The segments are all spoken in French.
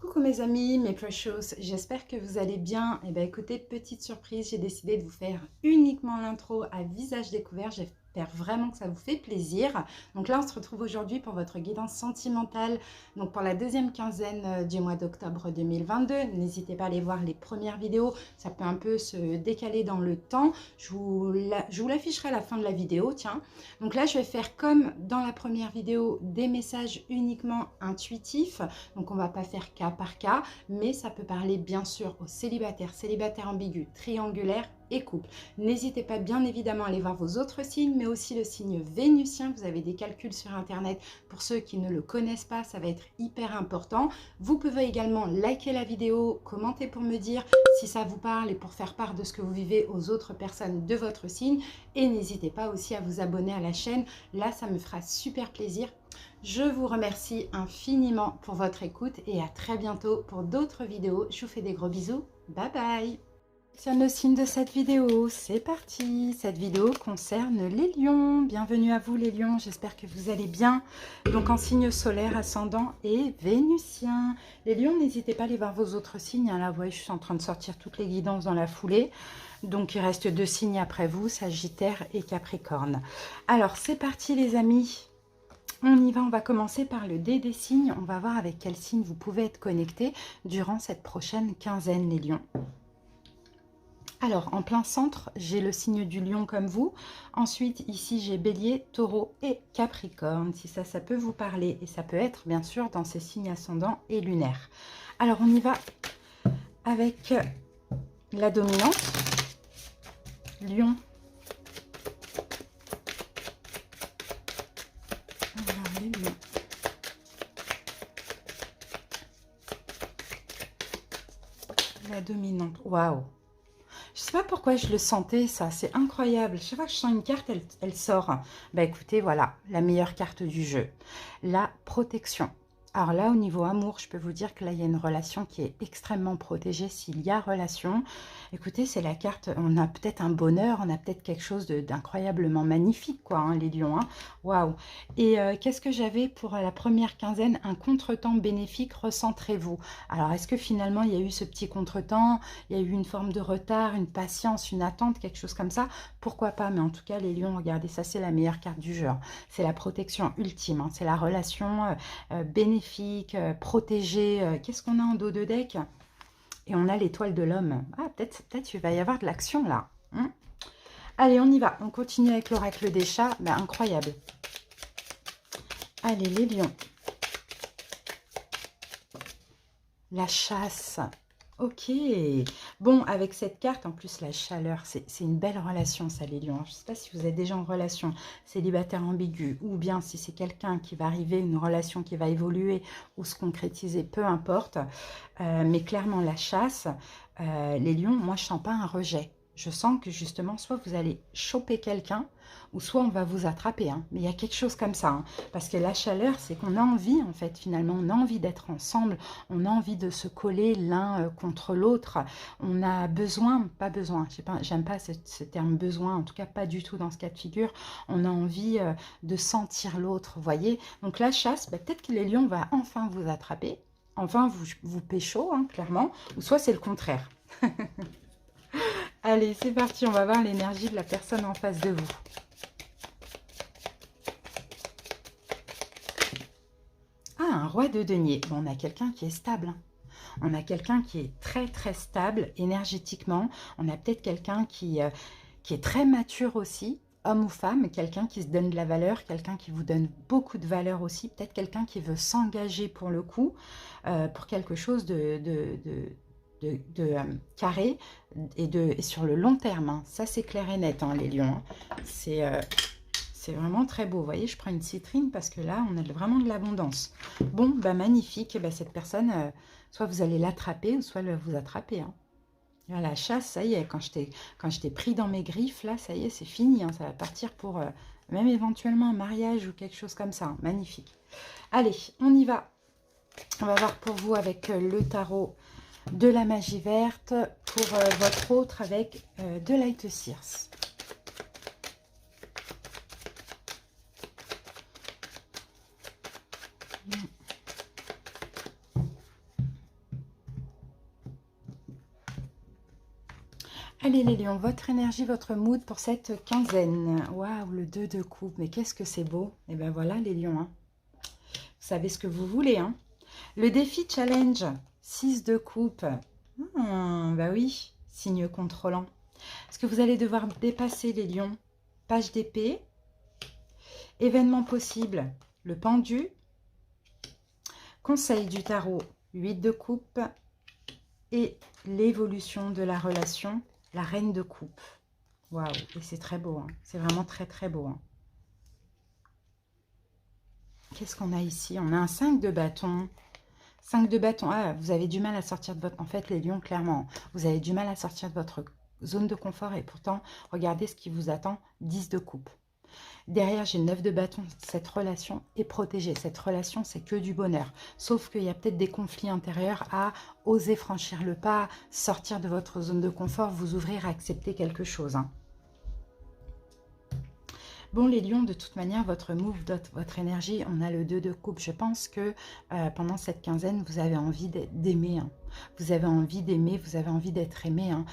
Coucou mes amis, mes precious, j'espère que vous allez bien. Et bien écoutez, petite surprise, j'ai décidé de vous faire uniquement l'intro à visage découvert. J'espère vraiment que ça vous fait plaisir. Donc là, on se retrouve aujourd'hui pour votre guidance sentimentale, donc pour la deuxième quinzaine du mois d'octobre 2022. N'hésitez pas à aller voir les premières vidéos, ça peut un peu se décaler dans le temps. Je vous l'afficherai à la fin de la vidéo, tiens. Donc là, je vais faire comme dans la première vidéo, des messages uniquement intuitifs. Donc on ne va pas faire cas par cas, mais ça peut parler bien sûr aux célibataires, célibataires ambigus, triangulaires et couples. N'hésitez pas bien évidemment à aller voir vos autres signes, mais aussi le signe vénusien. Vous avez des calculs sur internet. Pour ceux qui ne le connaissent pas, ça va être hyper important. Vous pouvez également liker la vidéo, commenter pour me dire si ça vous parle et pour faire part de ce que vous vivez aux autres personnes de votre signe. Et n'hésitez pas aussi à vous abonner à la chaîne. Là, ça me fera super plaisir. Je vous remercie infiniment pour votre écoute et à très bientôt pour d'autres vidéos. Je vous fais des gros bisous. Bye bye. Sur le signe de cette vidéo, c'est parti. Cette vidéo concerne les lions. Bienvenue à vous les lions, j'espère que vous allez bien. Donc en signe solaire, ascendant et vénusien. Les lions, n'hésitez pas à aller voir vos autres signes. Là, vous voyez, je suis en train de sortir toutes les guidances dans la foulée. Donc il reste 2 signes après vous, Sagittaire et Capricorne. Alors c'est parti les amis. On y va, on va commencer par le dé des signes. On va voir avec quel signe vous pouvez être connecté durant cette prochaine quinzaine, les lions. Alors, en plein centre, j'ai le signe du lion comme vous. Ensuite, ici, j'ai bélier, taureau et capricorne. Si ça peut vous parler. Et ça peut être, bien sûr, dans ces signes ascendants et lunaires. Alors, on y va avec la dominante. Lion. Alors, les lions. La dominante. Waouh! Je ne sais pas pourquoi je le sentais, ça. C'est incroyable. Chaque fois que je sens une carte, elle sort. Bah écoutez, voilà, la meilleure carte du jeu. La protection. Alors là, au niveau amour, je peux vous dire que là, il y a une relation qui est extrêmement protégée. S'il y a relation, écoutez, c'est la carte, on a peut-être un bonheur, on a peut-être quelque chose d'incroyablement magnifique, quoi, hein, les lions. Hein. Waouh! Et qu'est-ce que j'avais pour la première quinzaine? Un contretemps bénéfique, recentrez-vous. Alors, est-ce que finalement, il y a eu ce petit contretemps? Il y a eu une forme de retard, une patience, une attente, quelque chose comme ça? Pourquoi pas? Mais en tout cas, les lions, regardez, ça, c'est la meilleure carte du jeu. Hein. C'est la protection ultime, hein. C'est la relation bénéfique, protégée. Qu'est-ce qu'on a en dos de deck? Et on a l'étoile de l'homme. Ah, peut-être il va y avoir de l'action là. Allez, on y va. On continue avec l'oracle des chats. Ben, incroyable. Allez, les lions. La chasse. Ok. Bon, avec cette carte, en plus, la chaleur, c'est une belle relation, ça, les lions. Je ne sais pas si vous êtes déjà en relation célibataire ambigu, ou bien si c'est quelqu'un qui va arriver, une relation qui va évoluer ou se concrétiser, peu importe. Mais clairement, la chasse, les lions, moi, je ne sens pas un rejet. Je sens que justement, soit vous allez choper quelqu'un, ou soit on va vous attraper. Hein. Mais il y a quelque chose comme ça. Hein. Parce que la chaleur, c'est qu'on a envie, en fait, finalement, on a envie d'être ensemble. On a envie de se coller l'un contre l'autre. On a besoin, pas besoin, j'aime pas ce terme besoin, en tout cas pas du tout dans ce cas de figure. On a envie de sentir l'autre, vous voyez. Donc la chasse, bah, peut-être que les lions va enfin vous attraper, enfin vous pécho, hein, clairement, ou soit c'est le contraire. Allez, c'est parti, on va voir l'énergie de la personne en face de vous. Ah, un roi de denier. Bon, on a quelqu'un qui est stable. Hein. On a quelqu'un qui est très, très stable énergétiquement. On a peut-être quelqu'un qui est très mature aussi, homme ou femme. Quelqu'un qui se donne de la valeur, quelqu'un qui vous donne beaucoup de valeur aussi. Peut-être quelqu'un qui veut s'engager pour le coup, pour quelque chose de carré et sur le long terme. Hein. Ça, c'est clair et net, hein, les lions. Hein. C'est vraiment très beau. Vous voyez, je prends une citrine parce que là, on a vraiment de l'abondance. Bon, bah magnifique. Bah, cette personne, soit vous allez l'attraper ou soit elle va vous attraper. Hein. Là, la chasse, ça y est, quand je t'ai pris dans mes griffes, là, ça y est, c'est fini. Hein. Ça va partir pour même éventuellement un mariage ou quelque chose comme ça. Hein. Magnifique. Allez, on y va. On va voir pour vous avec le tarot de la magie verte, pour votre autre avec de Light Seers. Allez les lions, votre énergie, votre mood pour cette quinzaine. Waouh, le 2 de coupe, mais qu'est-ce que c'est beau. Et ben voilà les lions, hein. Vous savez ce que vous voulez, hein. Le défi challenge, 6 de coupe. Bah oui, signe contrôlant. Est-ce que vous allez devoir dépasser les lions? Page d'épée. Événement possible, le pendu. Conseil du tarot, 8 de coupe. Et l'évolution de la relation, la reine de coupe. Waouh, et c'est très beau, hein. C'est vraiment très très beau, hein. Qu'est-ce qu'on a ici? On a un 5 de bâton. 5 de bâton. Ah, vous avez du mal à sortir de votre... En fait, les lions, clairement, vous avez du mal à sortir de votre zone de confort. Et pourtant, regardez ce qui vous attend. 10 de coupe. Derrière, j'ai 9 de bâton. Cette relation est protégée. Cette relation, c'est que du bonheur. Sauf qu'il y a peut-être des conflits intérieurs à oser franchir le pas, sortir de votre zone de confort, vous ouvrir à accepter quelque chose, hein. Bon, les lions, de toute manière, votre move, votre énergie, on a le 2 de coupe. Je pense que pendant cette quinzaine, vous avez envie d'aimer, hein. Vous avez envie d'aimer, vous avez envie d'être aimé, hein.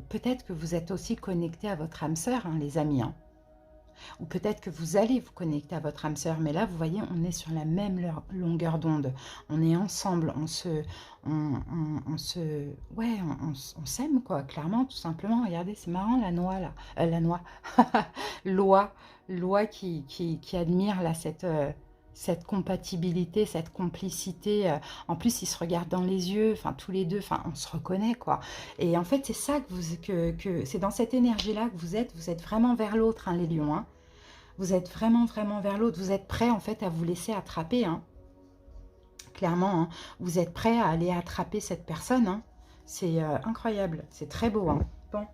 Peut-être que vous êtes aussi connecté à votre âme sœur, hein, les amis, hein. Ou peut-être que vous allez vous connecter à votre âme sœur. Mais là, vous voyez, on est sur la même longueur d'onde. On est ensemble, on s'aime, quoi, clairement, tout simplement. Regardez, c'est marrant, la noix, là. La noix. Loi qui admire, là, cette compatibilité, cette complicité. En plus, ils se regardent dans les yeux, enfin, tous les deux, enfin, on se reconnaît, quoi. Et en fait, c'est ça c'est dans cette énergie-là que vous êtes vraiment vers l'autre, hein, les lions, hein. Vous êtes vraiment, vraiment vers l'autre. Vous êtes prêts, en fait, à vous laisser attraper, hein. Clairement, hein. Vous êtes prêts à aller attraper cette personne, hein. C'est incroyable. C'est très beau, hein. Bon.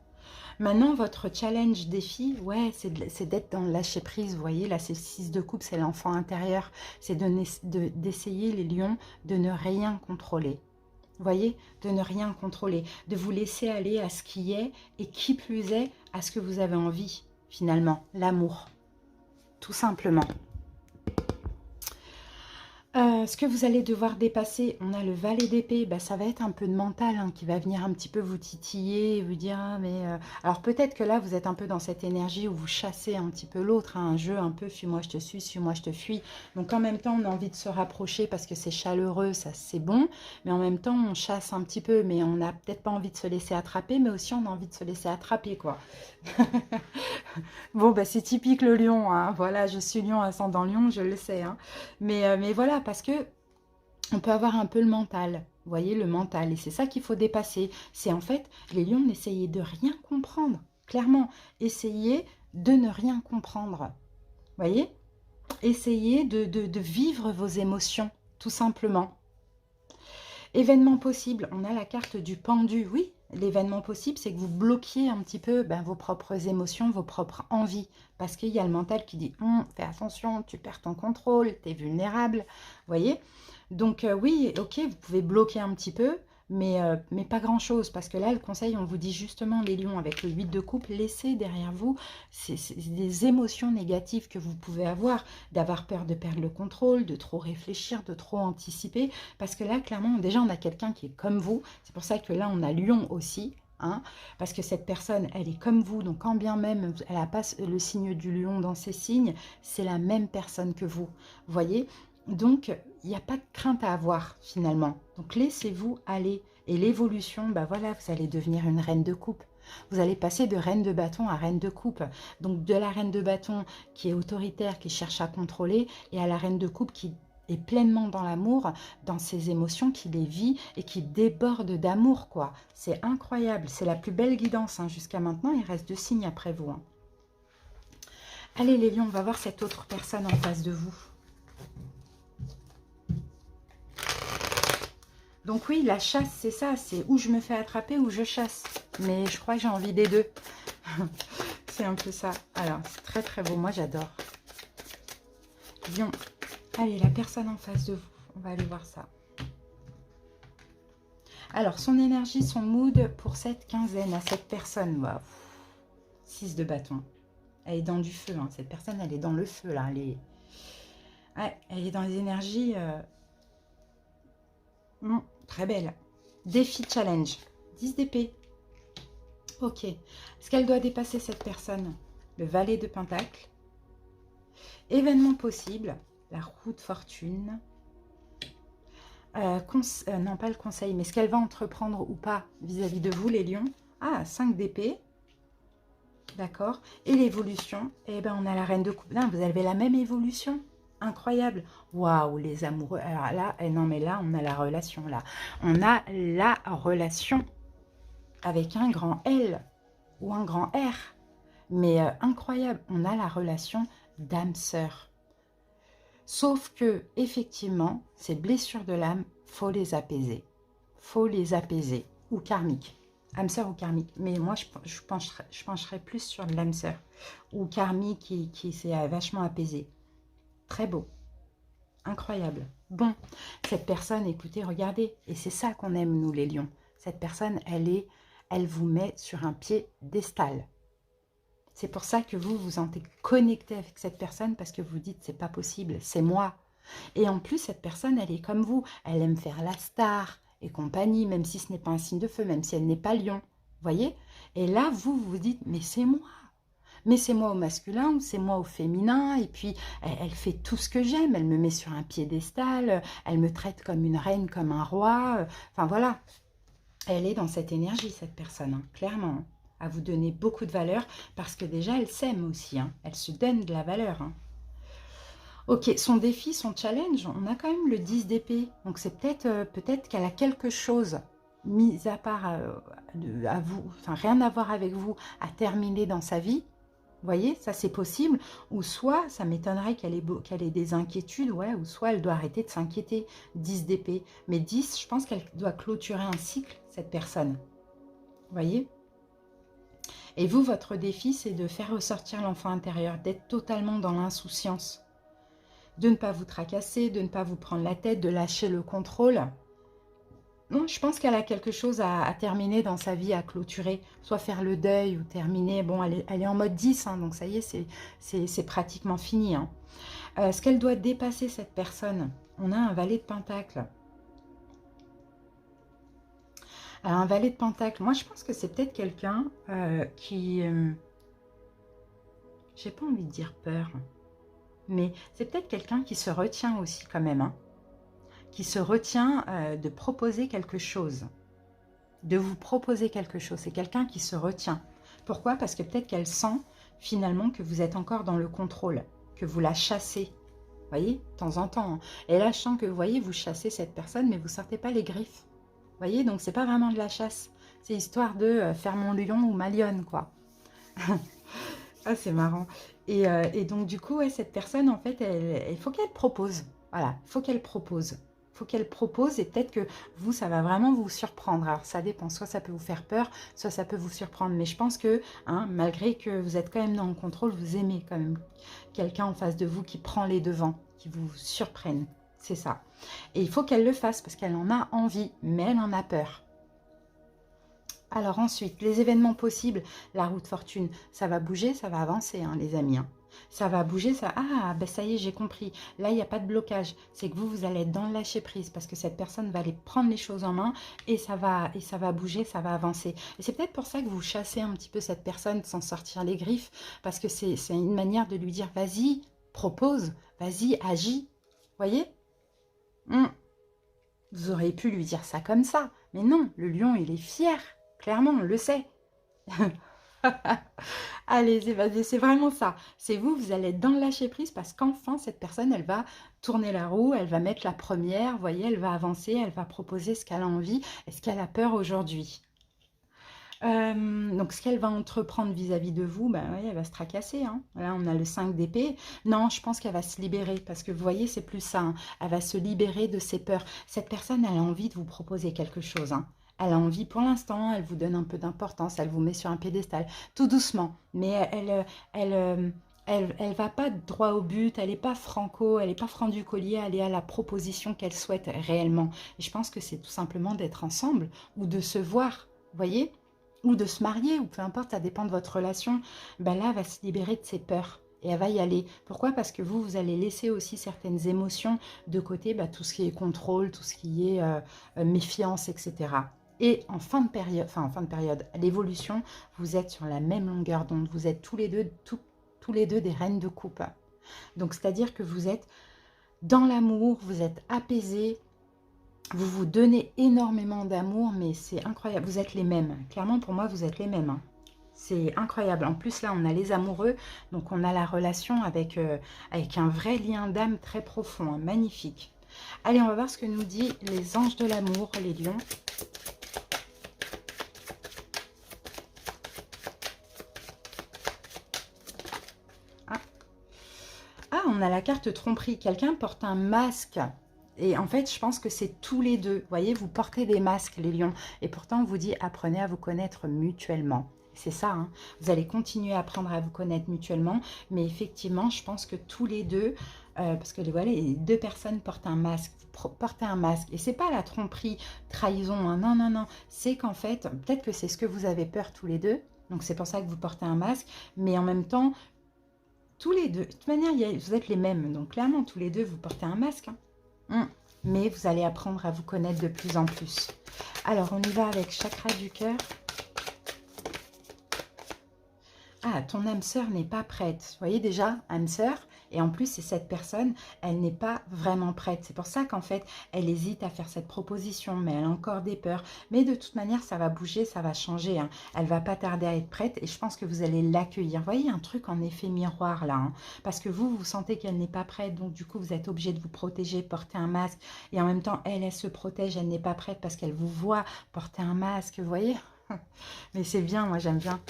Maintenant, votre challenge défi, ouais, c'est d'être dans le lâcher prise. Vous voyez, là, c'est le 6 de coupe, c'est l'enfant intérieur. C'est d'essayer, les lions, de ne rien contrôler. Vous voyez, de ne rien contrôler. De vous laisser aller à ce qui est et qui plus est, à ce que vous avez envie, finalement. L'amour. Tout simplement. Ce que vous allez devoir dépasser, on a le valet d'épée, bah, ça va être un peu de mental, hein, qui va venir un petit peu vous titiller, vous dire, ah, mais... Alors peut-être que là, vous êtes un peu dans cette énergie où vous chassez un petit peu l'autre, hein, un jeu un peu, fuis-moi, je te suis-moi, je te fuis. Donc en même temps, on a envie de se rapprocher parce que c'est chaleureux, ça c'est bon, mais en même temps, on chasse un petit peu, mais on n'a peut-être pas envie de se laisser attraper, mais aussi on a envie de se laisser attraper, quoi. Bon, bah, c'est typique le lion, hein. Voilà, je suis lion, ascendant lion, je le sais, hein. Mais voilà, parce que on peut avoir un peu le mental. Vous voyez, le mental. Et c'est ça qu'il faut dépasser. C'est en fait, les lions, n'essayez de rien comprendre. Clairement, essayez de ne rien comprendre. Vous voyez? Essayez de vivre vos émotions, tout simplement. Événement possible, on a la carte du pendu. Oui, l'événement possible, c'est que vous bloquiez un petit peu vos propres émotions, vos propres envies. Parce qu'il y a le mental qui dit fais attention, tu perds ton contrôle, tu es vulnérable. Vous voyez? Donc oui, ok, vous pouvez bloquer un petit peu, mais pas grand-chose. Parce que là, le conseil, on vous dit justement, les lions, avec le 8 de coupe, laissez derrière vous c'est des émotions négatives que vous pouvez avoir, d'avoir peur de perdre le contrôle, de trop réfléchir, de trop anticiper. Parce que là, clairement, déjà, on a quelqu'un qui est comme vous. C'est pour ça que là, on a lion aussi. Hein, parce que cette personne, elle est comme vous, donc quand bien même elle n'a pas le signe du lion dans ses signes, c'est la même personne que vous, voyez. Donc, il n'y a pas de crainte à avoir, finalement. Donc, laissez-vous aller. Et l'évolution, bah voilà, vous allez devenir une reine de coupe. Vous allez passer de reine de bâton à reine de coupe. Donc, de la reine de bâton qui est autoritaire, qui cherche à contrôler, et à la reine de coupe qui est pleinement dans l'amour, dans ses émotions, qui les vit et qui déborde d'amour, quoi. C'est incroyable. C'est la plus belle guidance, hein. Jusqu'à maintenant, il reste 2 signes après vous, hein. Allez, les lions, on va voir cette autre personne en face de vous. Donc oui, la chasse, c'est ça. C'est où je me fais attraper ou je chasse. Mais je crois que j'ai envie des deux. C'est un peu ça. Alors, c'est très très beau. Moi, j'adore. Lion. Allez, la personne en face de vous. On va aller voir ça. Alors, son énergie, son mood pour cette quinzaine, à cette personne. Waouh. 6 de bâton. Elle est dans du feu, hein. Cette personne, elle est dans le feu, là. Elle est dans les énergies... très belle. Défi challenge. 10 d'épée. Ok. Ce qu'elle doit dépasser, cette personne, le valet de Pentacle. Événement possible, la roue de fortune. Non, pas le conseil, mais ce qu'elle va entreprendre ou pas vis-à-vis de vous, les lions. Ah, 5 d'épée. D'accord. Et l'évolution, eh ben, on a la reine de coupe. Là, vous avez la même évolution. Incroyable. Waouh, les amoureux. Alors là, non, mais là, on a la relation, là. On a la relation avec un grand L ou un grand R. Mais incroyable, on a la relation d'âme-sœur. Sauf que, effectivement, ces blessures de l'âme, faut les apaiser. Faut les apaiser. Ou karmique. Âme sœur ou karmique. Mais moi, je pencherais plus sur l'âme sœur. Ou karmique qui s'est vachement apaisé. Très beau. Incroyable. Bon, cette personne, écoutez, regardez. Et c'est ça qu'on aime, nous, les lions. Cette personne, elle vous met sur un piédestal. C'est pour ça que vous vous êtes connecté avec cette personne parce que vous dites c'est pas possible, c'est moi. Et en plus, cette personne, elle est comme vous. Elle aime faire la star et compagnie, même si ce n'est pas un signe de feu, même si elle n'est pas lion. Voyez? Et là, vous vous dites mais c'est moi. Mais c'est moi au masculin ou c'est moi au féminin. Et puis, elle fait tout ce que j'aime. Elle me met sur un piédestal. Elle me traite comme une reine, comme un roi. Enfin, voilà. Elle est dans cette énergie, cette personne, hein, clairement. À vous donner beaucoup de valeur parce que déjà, elle s'aime aussi. Hein. Elle se donne de la valeur. Hein. Ok, son défi, son challenge, on a quand même le 10 d'épée. Donc, c'est peut-être qu'elle a quelque chose, mis à part à vous, enfin, rien à voir avec vous, à terminer dans sa vie. Vous voyez, ça c'est possible. Ou soit, ça m'étonnerait qu'elle ait des inquiétudes, ouais, ou soit elle doit arrêter de s'inquiéter. 10 d'épée. Mais 10, je pense qu'elle doit clôturer un cycle, cette personne. Vous voyez? Et vous, votre défi, c'est de faire ressortir l'enfant intérieur, d'être totalement dans l'insouciance. De ne pas vous tracasser, de ne pas vous prendre la tête, de lâcher le contrôle. Non, je pense qu'elle a quelque chose à terminer dans sa vie, à clôturer, soit faire le deuil ou terminer. Bon, elle est en mode 10, hein, donc ça y est, c'est pratiquement fini. Hein. Ce qu'elle doit dépasser, cette personne, on a un valet de pentacle. Alors, un valet de pentacle, moi je pense que c'est peut-être quelqu'un qui... j'ai pas envie de dire peur, mais c'est peut-être quelqu'un qui se retient aussi quand même, hein, qui se retient de proposer quelque chose. De vous proposer quelque chose. C'est quelqu'un qui se retient. Pourquoi? Parce que peut-être qu'elle sent finalement que vous êtes encore dans le contrôle, que vous la chassez. Vous voyez, de temps en temps. Hein. Et là, je sens que, vous voyez, vous chassez cette personne, mais vous ne sortez pas les griffes. Vous voyez, donc c'est pas vraiment de la chasse. C'est histoire de faire mon lion ou ma lionne, quoi. Ah, c'est marrant. Et donc, du coup, ouais, cette personne, en fait, il faut qu'elle propose. Voilà, il faut qu'elle propose. Il faut qu'elle propose et peut-être que vous, ça va vraiment vous surprendre. Alors, ça dépend. Soit ça peut vous faire peur, soit ça peut vous surprendre. Mais je pense que, hein, malgré que vous êtes quand même dans le contrôle, vous aimez quand même quelqu'un en face de vous qui prend les devants, qui vous surprenne. C'est ça. Et il faut qu'elle le fasse parce qu'elle en a envie, mais elle en a peur. Alors ensuite, les événements possibles, la roue de fortune, ça va bouger, ça va avancer, hein, les amis. Hein. Ça va bouger, ça... Ah, ben ça y est, j'ai compris. Là, il n'y a pas de blocage. C'est que vous allez être dans le lâcher-prise parce que cette personne va aller prendre les choses en main et ça va bouger, ça va avancer. Et c'est peut-être pour ça que vous chassez un petit peu cette personne sans sortir les griffes parce que c'est une manière de lui dire, vas-y, propose, vas-y, agis. Voyez? Vous auriez pu lui dire ça comme ça. Mais non, le lion, il est fier. Clairement, on le sait. Allez, c'est vraiment ça. C'est vous, vous allez être dans le lâcher-prise parce qu'enfin, cette personne, elle va tourner la roue, elle va mettre la première, vous voyez, elle va avancer, elle va proposer ce qu'elle a envie et ce qu'elle a peur aujourd'hui. Donc, ce qu'elle va entreprendre vis-à-vis de vous, ben, ouais, elle va se tracasser. Hein. Là, on a le 5 d'épée. Non, je pense qu'elle va se libérer parce que vous voyez, c'est plus ça. Hein. Elle va se libérer de ses peurs. Cette personne, elle a envie de vous proposer quelque chose. Hein. Elle a envie, pour l'instant, elle vous donne un peu d'importance, elle vous met sur un piédestal, tout doucement. Mais elle va pas droit au but, elle n'est pas franco, elle n'est pas franc du collier, elle est à la proposition qu'elle souhaite réellement. Et je pense que c'est tout simplement d'être ensemble ou de se voir, vous voyez, ou de se marier, ou peu importe, ça dépend de votre relation. Ben là, elle va se libérer de ses peurs. Et elle va y aller. Pourquoi? Parce que vous allez laisser aussi certaines émotions de côté, tout ce qui est contrôle, tout ce qui est méfiance, etc. Et en fin de période, à l'évolution, vous êtes sur la même longueur d'onde. Vous êtes tous les deux, tous les deux des reines de coupe. Donc, c'est-à-dire que vous êtes dans l'amour, vous êtes apaisés, vous vous donnez énormément d'amour, mais c'est incroyable. Vous êtes les mêmes. Clairement, pour moi, vous êtes les mêmes. Hein. C'est incroyable. En plus, là, on a les amoureux, donc on a la relation avec, avec un vrai lien d'âme très profond. Hein. Magnifique. Allez, on va voir ce que nous dit les anges de l'amour, les lions. Ah, on a la carte tromperie. Quelqu'un porte un masque. Et en fait, je pense que c'est tous les deux. Vous voyez, vous portez des masques, les lions. Et pourtant, on vous dit, apprenez à vous connaître mutuellement. C'est ça, hein. Vous allez continuer à apprendre à vous connaître mutuellement. Mais effectivement, je pense que tous les deux, parce que voilà, les deux personnes portent un masque. Portez un masque. Et c'est pas la tromperie, trahison. Hein. Non, non, non. C'est qu'en fait, peut-être que c'est ce que vous avez peur tous les deux. Donc, c'est pour ça que vous portez un masque. Mais en même temps, tous les deux, de toute manière, vous êtes les mêmes. Donc, clairement, tous les deux, vous portez un masque. Hein. Mais vous allez apprendre à vous connaître de plus en plus. Alors, on y va avec chakra du cœur. Ah, ton âme sœur n'est pas prête. Vous voyez déjà, âme sœur, et en plus, c'est cette personne, elle n'est pas vraiment prête. C'est pour ça qu'en fait, elle hésite à faire cette proposition, mais elle a encore des peurs. Mais de toute manière, ça va bouger, ça va changer. Hein. Elle va pas tarder à être prête, et je pense que vous allez l'accueillir. Vous voyez, un truc en effet miroir, là. Hein, parce que vous sentez qu'elle n'est pas prête, donc du coup, vous êtes obligé de vous protéger, porter un masque. Et en même temps, elle se protège, elle n'est pas prête parce qu'elle vous voit porter un masque, vous voyez. Mais c'est bien, moi j'aime bien.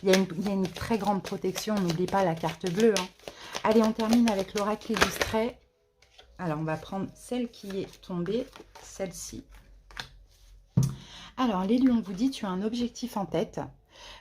Il y a une très grande protection, n'oublie pas la carte bleue. Hein. Allez, on termine avec l'oracle illustré. Alors, on va prendre celle qui est tombée, celle-ci. Alors, les lions, vous dit, tu as un objectif en tête,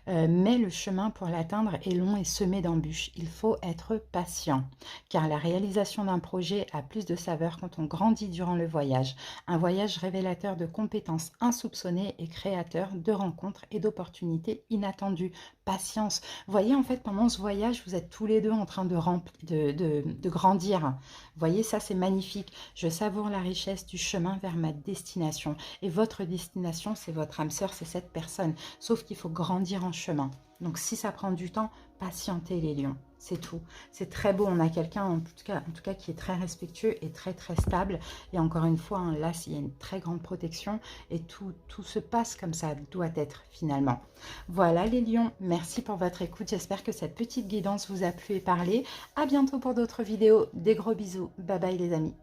mais le chemin pour l'atteindre est long et semé d'embûches. Il faut être patient, car la réalisation d'un projet a plus de saveur quand on grandit durant le voyage. Un voyage révélateur de compétences insoupçonnées et créateur de rencontres et d'opportunités inattendues. Patience. Vous voyez, en fait, pendant ce voyage, vous êtes tous les deux en train de grandir. Vous voyez, ça, c'est magnifique. Je savoure la richesse du chemin vers ma destination. Et votre destination, c'est votre âme sœur, c'est cette personne. Sauf qu'il faut grandir en chemin. Donc, si ça prend du temps, patientez les lions. C'est tout. C'est très beau. On a quelqu'un, en tout cas, qui est très respectueux et très, très stable. Et encore une fois, hein, là, il y a une très grande protection. Et tout se passe comme ça doit être, finalement. Voilà, les lions. Merci pour votre écoute. J'espère que cette petite guidance vous a plu et parlé. À bientôt pour d'autres vidéos. Des gros bisous. Bye bye, les amis.